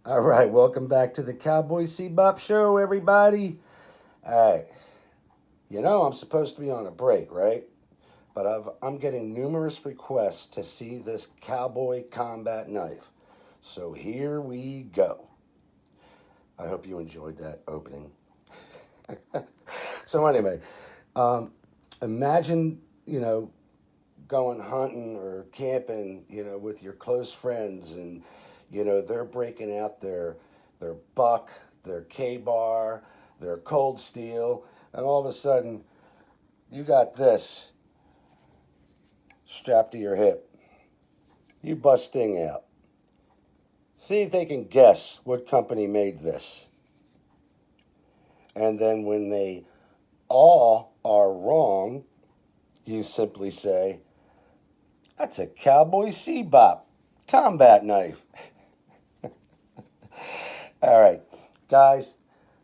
All right, welcome back to the Cowboy Bebop Show, everybody. All right, I'm supposed to be on a break, right? But I'm getting numerous requests to see this Cowboy Combat Knife. So here we go. I hope you enjoyed that opening. So anyway, imagine, going hunting or camping, with your close friends, and they're breaking out their buck, their K-bar, their cold steel, and all of a sudden you got this strapped to your hip. You bust Sting out. See if they can guess what company made this. And then when they all are wrong, you simply say, that's a Cowboy Bebop combat knife. All right, guys,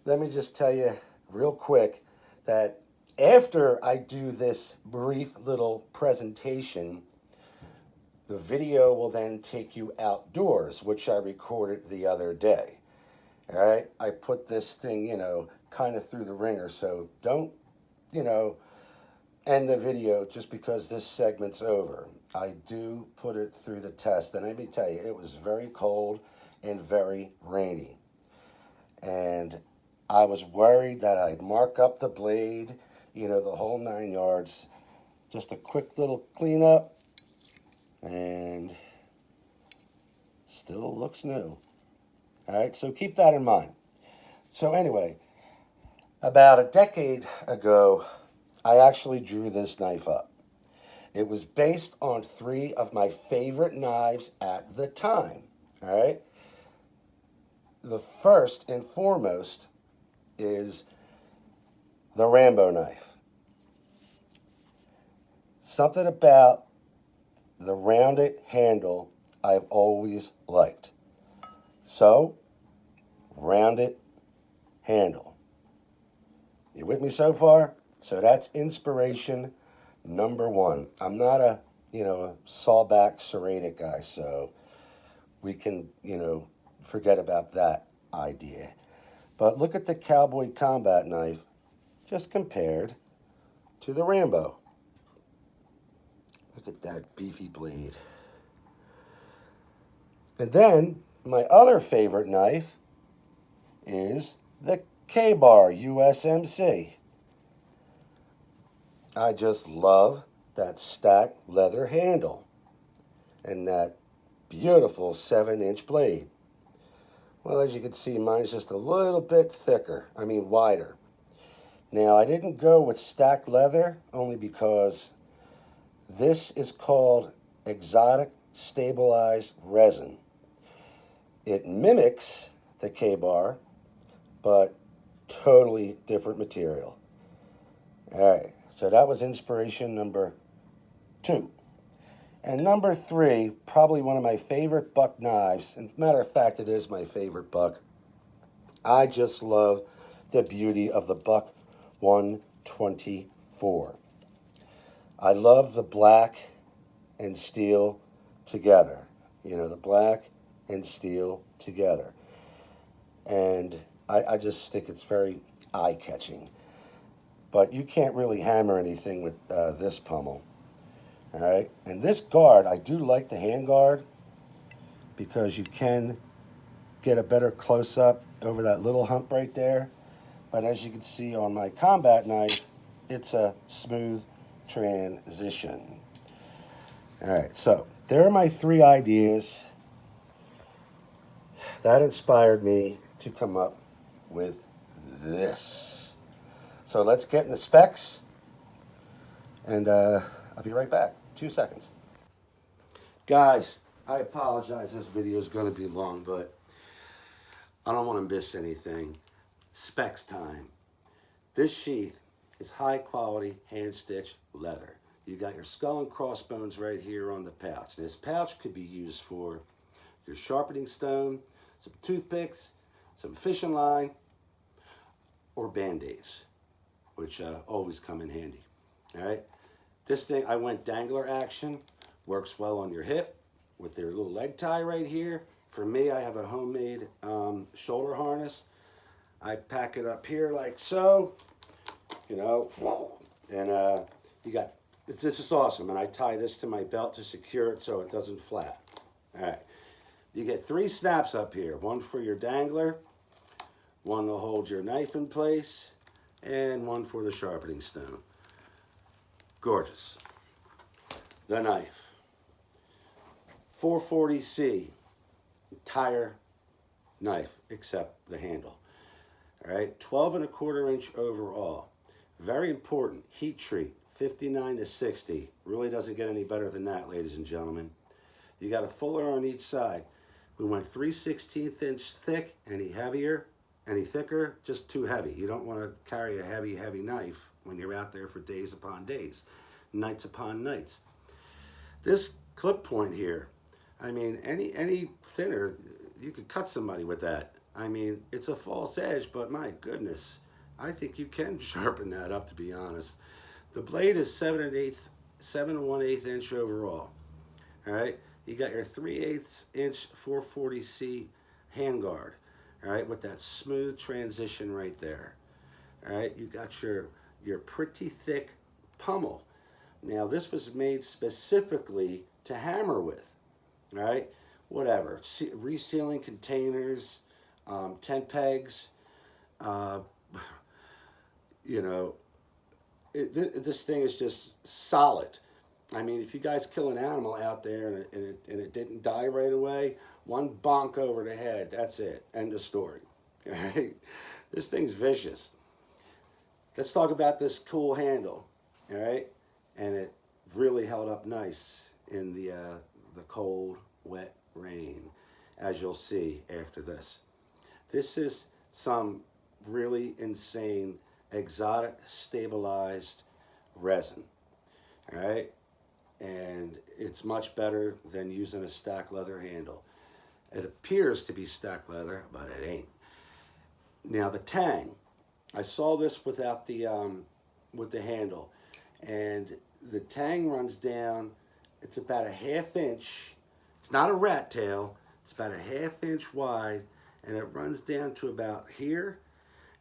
let me just tell you real quick that after I do this brief little presentation, the video will then take you outdoors, which I recorded the other day. All right, I put this thing, kind of through the ringer, so don't, end the video just because this segment's over. I do put it through the test, and let me tell you, it was very cold and very rainy. And I was worried that I'd mark up the blade, the whole 9 yards. Just a quick little cleanup, and still looks new. All right, so keep that in mind. So anyway, about a decade ago, I actually drew this knife up. It was based on 3 of my favorite knives at the time. All right. The first and foremost is the Rambo knife. Something about the rounded handle I've always liked. So, rounded handle. You with me so far? So that's inspiration number 1. I'm not a sawback serrated guy, so we can, forget about that. idea. But look at the Cowboy Combat Knife just compared to the Rambo. Look at that beefy blade. And then my other favorite knife is the K-Bar USMC. I just love that stacked leather handle and that beautiful 7-inch blade. Well, as you can see, mine's just a little bit thicker, wider. Now, I didn't go with stacked leather only because this is called exotic stabilized resin. It mimics the K-Bar, but totally different material. All right, so that was inspiration number 2. And number 3, probably one of my favorite buck knives. And matter of fact, it is my favorite buck. I just love the beauty of the Buck 124. I love the black and steel together. You know, the black and steel together. And I just think it's very eye-catching. But you can't really hammer anything with this pommel. All right, and this guard, I do like the hand guard because you can get a better close-up over that little hump right there. But as you can see on my combat knife, it's a smooth transition. All right, so there are my 3 ideas that inspired me to come up with this. So let's get in the specs, and I'll be right back. 2 seconds. Guys, I apologize. This video is going to be long, but I don't want to miss anything. Specs time. This sheath is high quality hand stitched leather. You got your skull and crossbones right here on the pouch. This pouch could be used for your sharpening stone, some toothpicks, some fishing line, or band-aids, which always come in handy. All right. This thing, I went dangler action, works well on your hip with their little leg tie right here. For me, I have a homemade shoulder harness. I pack it up here like so, you know, and you got, this is awesome. And I tie this to my belt to secure it so it doesn't flap. All right. You get 3 snaps up here, one for your dangler, one to hold your knife in place, and one for the sharpening stone. Gorgeous. The knife. 440C. Entire knife except the handle. All right. 12 1/4 inch overall. Very important. Heat treat. 59 to 60. Really doesn't get any better than that, ladies and gentlemen. You got a fuller on each side. We went 3/16 inch thick. Any heavier, any thicker, just too heavy. You don't want to carry a heavy knife when you're out there for days upon days, nights upon nights. This clip point here, any thinner, you could cut somebody with that. It's a false edge, but my goodness, I think you can sharpen that up, to be honest. The blade is 7 1/8 inch overall. All right, you got your 3/8 inch 440C handguard. All right, with that smooth transition right there. All right, you got your pretty thick pommel. Now, this was made specifically to hammer with. All right, whatever. Resealing containers, tent pegs, this thing is just solid. If you guys kill an animal out there and it didn't die right away, one bonk over the head, that's it. End of story. All right? This thing's vicious. Let's talk about this cool handle. All right? And it really held up nice in the cold, wet rain, as you'll see after this. This is some really insane, exotic, stabilized resin. All right? And it's much better than using a stacked leather handle. It appears to be stacked leather, but it ain't. Now the tang, I saw this without the with the handle, and the tang runs down. It's about a 1/2 inch. It's not a rat tail. It's about a 1/2 inch wide, and it runs down to about here,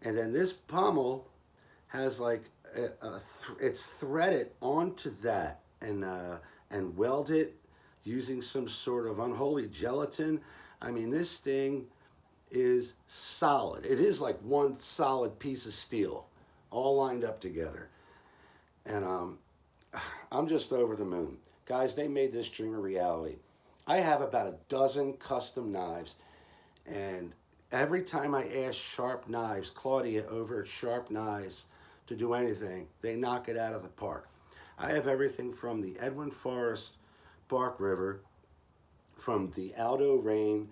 and then this pommel has like it's threaded onto that and welded using some sort of unholy gelatin. I mean, this thing is solid. It is like one solid piece of steel, all lined up together. And I'm just over the moon. Guys, they made this dream a reality. I have about a dozen custom knives, and every time I ask Sharp Knives, Claudia over at Sharp Knives, to do anything, they knock it out of the park. I have everything from the Edwin Forrest Bark River, from the Aldo Rain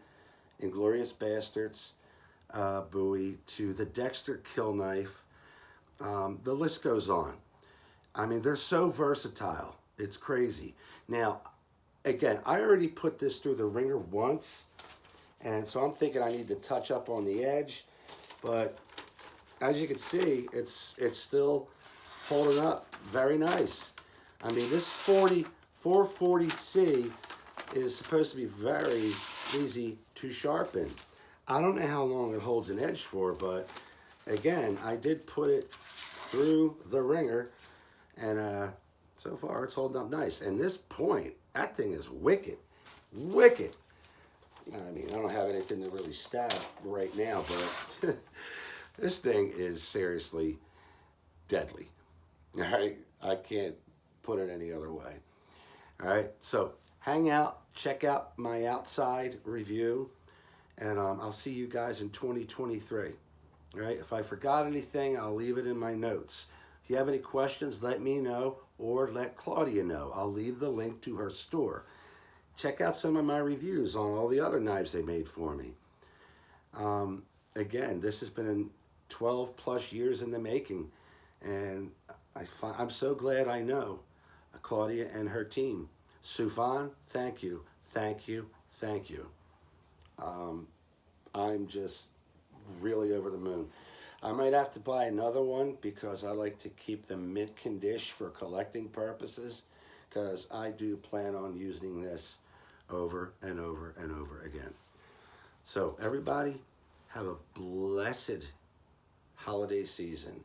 Inglorious Bastards Bowie, to the Dexter Kill Knife. The list goes on. I mean, they're so versatile. It's crazy. Now, again, I already put this through the ringer once, and so I'm thinking I need to touch up on the edge, but as you can see, it's still holding up very nice. I mean, this 440C is supposed to be very easy to sharpen. I don't know how long it holds an edge for, but again, I did put it through the ringer, and so far it's holding up nice. And this point, that thing is wicked, wicked. I mean, I don't have anything to really stab right now, but this thing is seriously deadly. All right, I can't put it any other way. All right, so hang out, check out my outside review, and I'll see you guys in 2023. All right, if I forgot anything, I'll leave it in my notes. If you have any questions, let me know, or let Claudia know. I'll leave the link to her store. Check out some of my reviews on all the other knives they made for me. Again, this has been 12 plus years in the making, and I'm so glad I know Claudia and her team. Sufyan, thank you, thank you, thank you. I'm just really over the moon. I might have to buy another one because I like to keep them mint condition for collecting purposes, because I do plan on using this over and over and over again. So everybody, have a blessed holiday season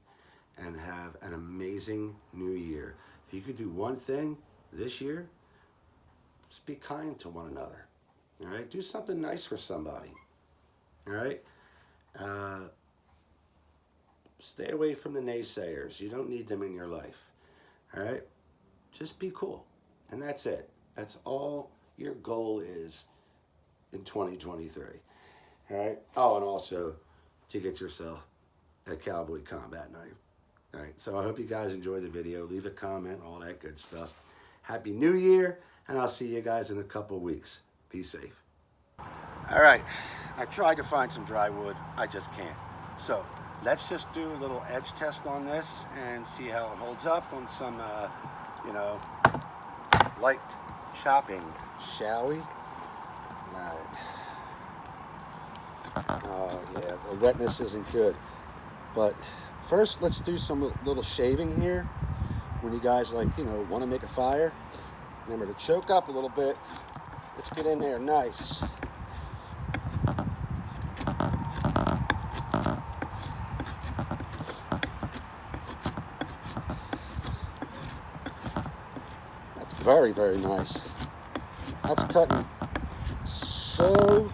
and have an amazing new year. If you could do one thing this year, just be kind to one another. All right, do something nice for somebody. All right, stay away from the naysayers. You don't need them in your life. All right, just be cool, and that's it. That's all your goal is in 2023. All right. Oh, and also to get yourself a Cowboy Combat Knife. All right. So I hope you guys enjoy the video. Leave a comment, all that good stuff. Happy New Year, and I'll see you guys in a couple weeks. Be safe. All right. I tried to find some dry wood. I just can't. So let's just do a little edge test on this and see how it holds up on some, light chopping, shall we? All right. Oh, yeah, the wetness isn't good. But first, let's do some little shaving here. When you guys, want to make a fire, remember to choke up a little bit. Let's get in there nice. That's very, very nice. That's cutting so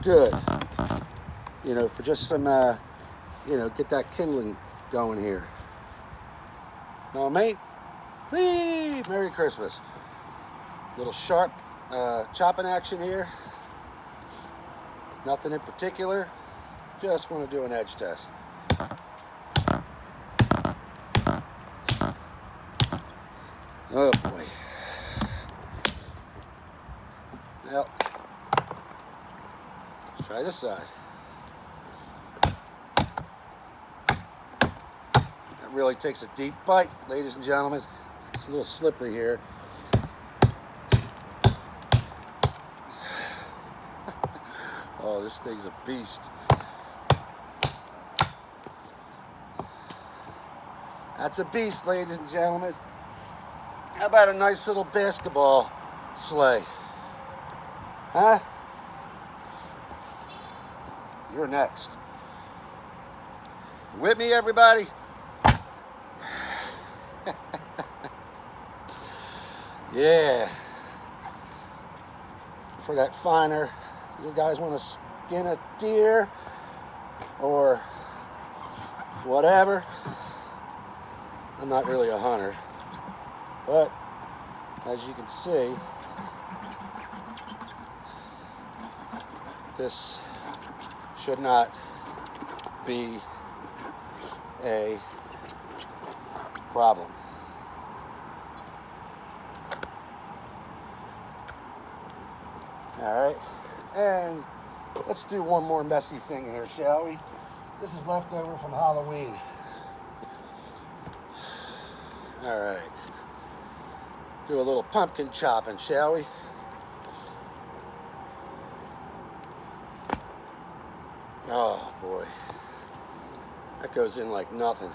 good. For just some, get that kindling going here. Know what I mean? Whee! Merry Christmas. Little sharp chopping action here. Nothing in particular. Just want to do an edge test. Oh boy. Well, let's try this side. That really takes a deep bite, ladies and gentlemen. It's a little slippery here. Oh, this thing's a beast. That's a beast, ladies and gentlemen. How about a nice little basketball sleigh? Huh? you're next. With me, everybody? Yeah. For that finer, you guys want to skin a deer or whatever. I'm not really a hunter, but as you can see, this should not be a problem. All right, and let's do one more messy thing here, shall we? This is leftover from Halloween. All right, do a little pumpkin chopping, shall we? Oh boy, that goes in like nothing.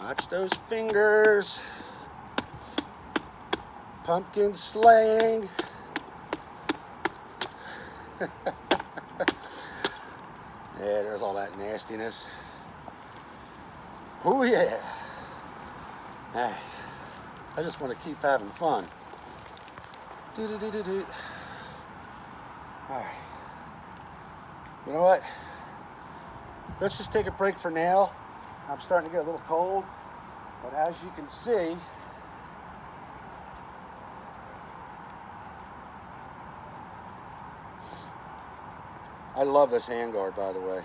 Watch those fingers. Pumpkin slaying. Yeah, there's all that nastiness. Oh yeah. Hey, I just want to keep having fun. Do-do-do-do-do. All right. You know what? Let's just take a break for now. I'm starting to get a little cold, but as you can see, I love this handguard, by the way.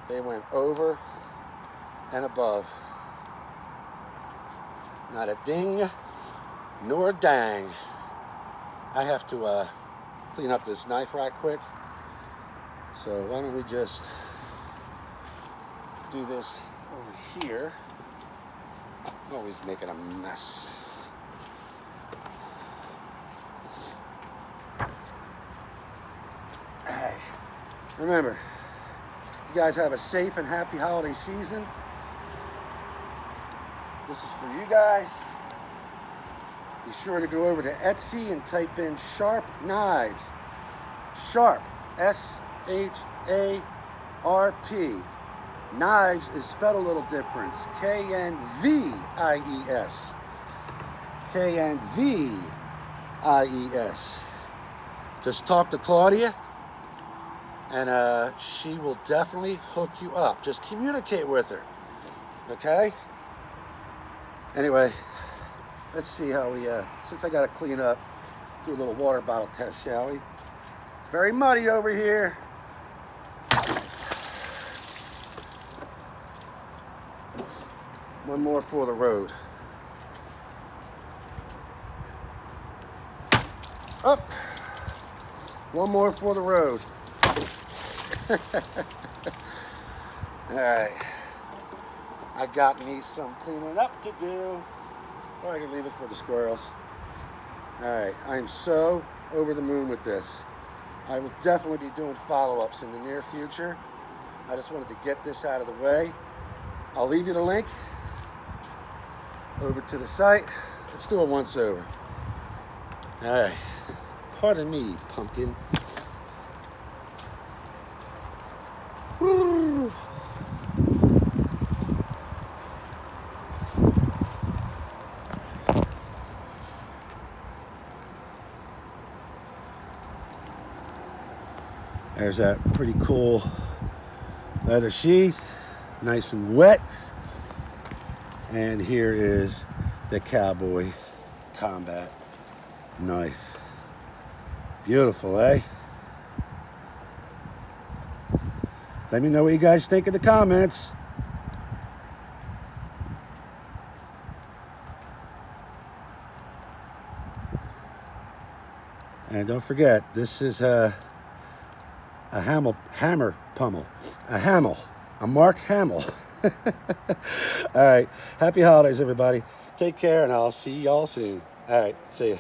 They went over and above. Not a ding nor a dang. I have to clean up this knife right quick. So why don't we just do this over here. I'm always making a mess. Hey, remember, you guys have a safe and happy holiday season. This is for you guys. Be sure to go over to Etsy and type in Sharp Knives. Sharp, S-H-A-R-P. Knives is spelled a little different. K-N-V-I-E-S. K-N-V-I-E-S. Just talk to Claudia, and she will definitely hook you up. Just communicate with her, okay? Anyway, let's see how we, since I got to clean up, do a little water bottle test, shall we? It's very muddy over here. One more for the road. Up. One more for the road. All right. I got me some cleaning up to do. Or I can leave it for the squirrels. All right. I'm so over the moon with this. I will definitely be doing follow-ups in the near future. I just wanted to get this out of the way. I'll leave you the link over to the site. Let's do a once over. All right. Pardon me, pumpkin. Woo. There's that pretty cool leather sheath, nice and wet. And here is the Cowboy Combat Knife. Beautiful, eh? Let me know what you guys think in the comments. And don't forget, this is a hammer pummel. A Hamel. A Mark Hamill. All right. Happy holidays, everybody. Take care, and I'll see y'all soon. All right. See ya.